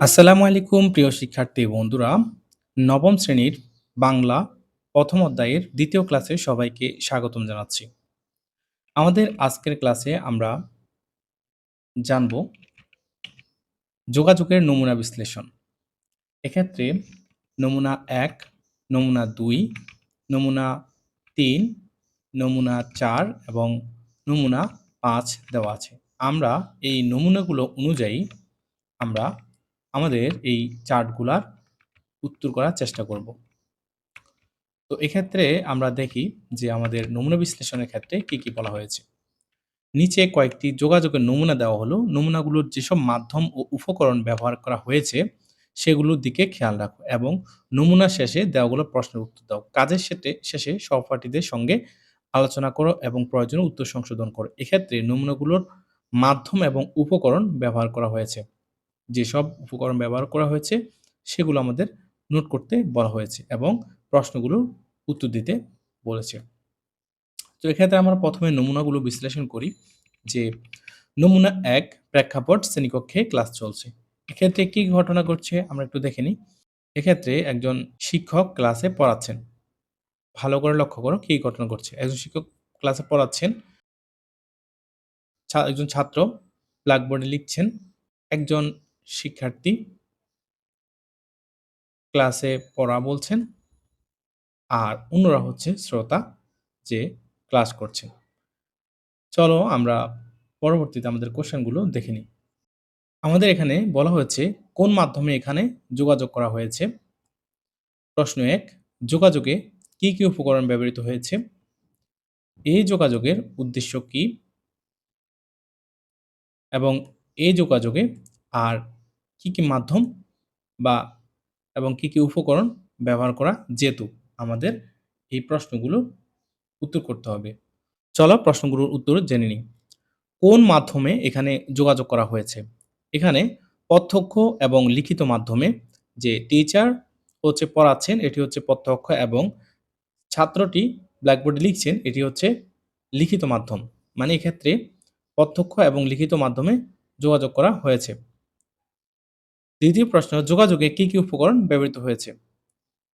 আসসালামু আলাইকুম প্রিয় শিক্ষার্থী বন্ধুরা। নবম শ্রেণীর বাংলা প্রথম অধ্যায়ের দ্বিতীয় ক্লাসে সবাইকে স্বাগতম জানাচ্ছি। আমাদের আজকের ক্লাসে আমরা জানব যোগাযোগের নমুনা বিশ্লেষণ। এক্ষেত্রে নমুনা ১, নমুনা ২, নমুনা ৩, নমুনা ৪ এবং নমুনা ৫ দেওয়া আছে। আমরা এই নমুনাগুলো অনুযায়ী আমরা আমাদের এই চার্টগুলার উত্তর করার চেষ্টা করব। তো এক্ষেত্রে আমরা দেখি যে আমাদের নমুনা বিশ্লেষণের ক্ষেত্রে কি বলা হয়েছে। নিচে কয়েকটি যোগাযোগের নমুনা দেওয়া হলো। নমুনাগুলোর যেসব মাধ্যম ও উপকরণ ব্যবহার করা হয়েছে সেগুলোর দিকে খেয়াল রাখো এবং নমুনা শেষে দেওয়াগুলো প্রশ্নের উত্তর দাও। কাজের শেষে সহপাঠীদের সঙ্গে আলোচনা করো এবং প্রয়োজনে উত্তর সংশোধন করো। এক্ষেত্রে নমুনাগুলোর মাধ্যম এবং উপকরণ ব্যবহার করা হয়েছে। যেসব উপকরণ ব্যবহার করা হয়েছে সেগুলো আমাদের নোট করতে বলা হয়েছে এবং প্রশ্নগুলোর উত্তর দিতে বলেছে। তো এক্ষেত্রে আমরা প্রথমে নমুনাগুলো বিশ্লেষণ করি যে নমুনা ১ প্রেক্ষাপট শ্রেণীকক্ষে ক্লাস চলছে। এক্ষেত্রে কি ঘটনা ঘটছে আমরা একটু দেখে নিই। এক্ষেত্রে একজন শিক্ষক ক্লাসে পড়াচ্ছেন। ভালো করে লক্ষ্য করো কি ঘটনা ঘটছে। একজন শিক্ষক ক্লাসে পড়াচ্ছেন, একজন ছাত্র ব্ল্যাকবোর্ডে লিখছেন, একজন শিক্ষার্থী ক্লাসে পড়া বলছেন, আর অন্যরা হচ্ছে শ্রোতা যে ক্লাস করছেন। চলো আমরা পরবর্তীতে আমাদের কোশ্চেনগুলো দেখে নিই। আমাদের এখানে বলা হয়েছে কোন মাধ্যমে এখানে যোগাযোগ করা হয়েছে। প্রশ্ন ১, যোগাযোগে কি উপকরণ ব্যবহৃত হয়েছে? এই যোগাযোগের উদ্দেশ্য কি? এবং এই যোগাযোগে আর কি মাধ্যম বা এবং কি উপকরণ ব্যবহার করা যেত? আমাদের এই প্রশ্নগুলোর উত্তর করতে হবে। চলো প্রশ্নগুলোর উত্তর জেনে নিই। কোন মাধ্যমে এখানে যোগাযোগ করা হয়েছে? এখানে প্রত্যক্ষ এবং লিখিত মাধ্যমে যে টিচার হচ্ছে পড়াচ্ছেন এটি হচ্ছে প্রত্যক্ষ এবং ছাত্রটি ব্ল্যাকবোর্ডে লিখছেন এটি হচ্ছে লিখিত মাধ্যম। মানে এক্ষেত্রে প্রত্যক্ষ এবং লিখিত মাধ্যমে যোগাযোগ করা হয়েছে। দ্বিতীয় প্রশ্ন, যোগাযোগে কি উপকরণ ব্যবহৃত হয়েছে?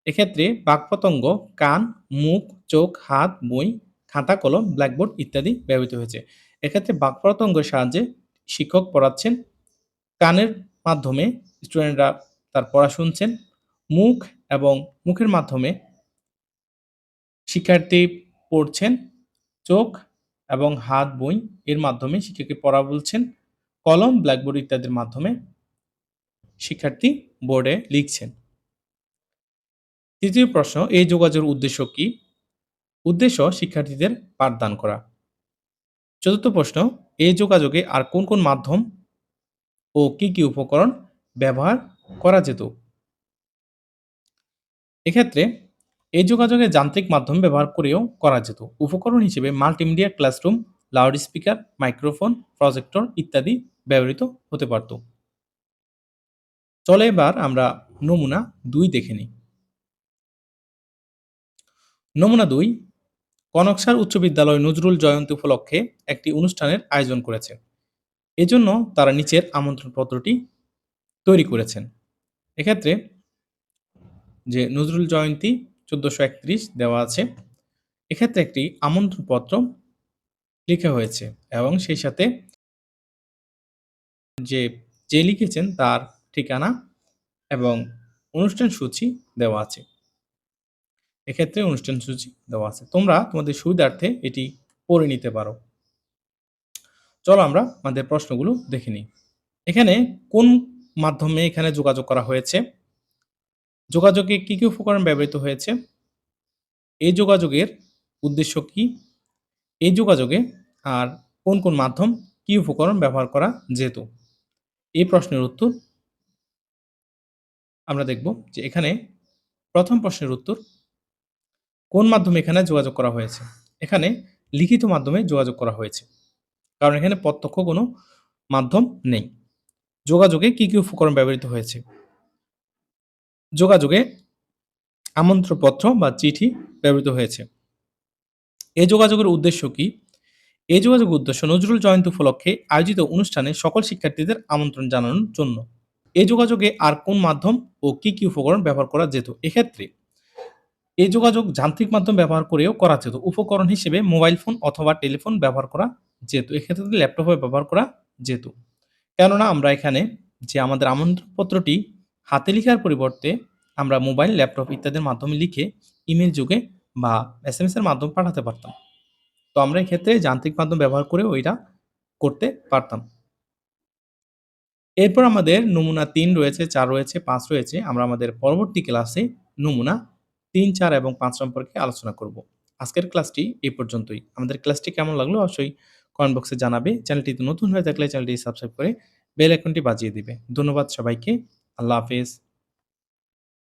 এক্ষেত্রে বাকপতঙ্গ, কান, মুখ, চোখ, হাত, বই, খাতা, কলম, ব্ল্যাকবোর্ড ইত্যাদি ব্যবহৃত হয়েছে। এক্ষেত্রে বাকপতঙ্গের সাহায্যে শিক্ষক পড়াচ্ছেন, কানের মাধ্যমে স্টুডেন্টরা তার পড়া শুনছেন, মুখ এবং মুখের মাধ্যমে শিক্ষার্থী পড়ছেন, চোখ এবং হাত, বই এর মাধ্যমে শিক্ষককে পড়া বলছেন, কলম, ব্ল্যাকবোর্ড ইত্যাদির মাধ্যমে শিক্ষার্থী বোর্ডে লিখছেন। তৃতীয় প্রশ্ন, এই যোগাযোগের উদ্দেশ্য কি? উদ্দেশ্য শিক্ষার্থীদের পাঠদান করা। চতুর্থ প্রশ্ন, এই যোগাযোগে আর কোন মাধ্যম ও কি উপকরণ ব্যবহার করা যেত? এক্ষেত্রে এই যোগাযোগের যান্ত্রিক মাধ্যম ব্যবহার করেও করা যেত। উপকরণ হিসেবে multimedia classroom, loud speaker, microphone, projector ইত্যাদি ব্যবহৃত হতে পারত। চলে এবার আমরা নমুনা ২ দেখে নিই। নমুনা ২, কনকসার উচ্চ বিদ্যালয় নজরুল জয়ন্তী উপলক্ষে একটি অনুষ্ঠানের আয়োজন করেছে। এজন্য তারা নিচের আমন্ত্রণপত্রটি তৈরি করেছেন। এক্ষেত্রে যে নজরুল জয়ন্তী ১৪৩১ দেওয়া আছে। এক্ষেত্রে একটি আমন্ত্রণপত্র লিখা হয়েছে এবং সেই সাথে যে লিখেছেন তার ঠিকানা এবং অনুষ্ঠান সূচি দেওয়া আছে। এক্ষেত্রে অনুষ্ঠান সূচি দেওয়া আছে। তোমরা তোমাদের সুবিধার্থে এটি পড়ে নিতে পারো। চলো আমরা আমাদের প্রশ্নগুলো দেখে নিই। এখানে কোন মাধ্যমে এখানে যোগাযোগ করা হয়েছে? যোগাযোগে কি উপকরণ ব্যবহৃত হয়েছে? এই যোগাযোগের উদ্দেশ্য কি? এই যোগাযোগে আর কোন মাধ্যম, কি উপকরণ ব্যবহার করা যেত? এই প্রশ্নের উত্তর আমরা দেখব যে এখানে প্রথম প্রশ্নের উত্তর, কোন মাধ্যমে এখানে যোগাযোগ করা হয়েছে? এখানে লিখিত মাধ্যমে যোগাযোগ করা হয়েছে। কারণ এখানে প্রত্যক্ষ কোনো মাধ্যম নেই। যোগাযোগে কি উপকরণ ব্যবহৃত হয়েছে? যোগাযোগে আমন্ত্রণপত্র বা চিঠি ব্যবহৃত হয়েছে। এই যোগাযোগের উদ্দেশ্য কি? এই যোগাযোগের উদ্দেশ্য নজরুল জয়ন্তী উপলক্ষে আয়োজিত অনুষ্ঠানে সকল শিক্ষার্থীদের আমন্ত্রণ জানানোর জন্য। এই যোগাযোগে আর কোন মাধ্যম ও কি উপকরণ ব্যবহার করা যেত? এক্ষেত্রে এই যোগাযোগ যান্ত্রিক মাধ্যম ব্যবহার করেও করা যেত। উপকরণ হিসেবে মোবাইল ফোন অথবা টেলিফোন ব্যবহার করা যেত। এক্ষেত্রে ল্যাপটপও ব্যবহার করা যেত। কেননা আমরা এখানে যে আমাদের আমন্ত্রণপত্রটি হাতে লিখার পরিবর্তে আমরা মোবাইল, ল্যাপটপ ইত্যাদির মাধ্যমে লিখে ইমেইল যোগে বা এসএমএস এর মাধ্যমে পাঠাতে পারতাম। তো আমরা এক্ষেত্রে যান্ত্রিক মাধ্যম ব্যবহার করেও এটা করতে পারতাম। এরপর আমাদের নমুনা ৩ রয়েছে, ৪ রয়েছে, ৫ রয়েছে। আমরা আমাদের পরবর্তী ক্লাসে নমুনা ৩, ৪ এবং ৫ সম্পর্কে আলোচনা করব। আজকের ক্লাসটি এই পর্যন্তই। আমাদের ক্লাসটি কেমন লাগলো অবশ্যই কমেন্ট বক্সে জানাবে। চ্যানেলটিতে নতুন হয়ে থাকলে চ্যানেলটি সাবস্ক্রাইব করে বেল আইকনটি বাজিয়ে দিবে। ধন্যবাদ সবাইকে। আল্লাহ হাফেজ।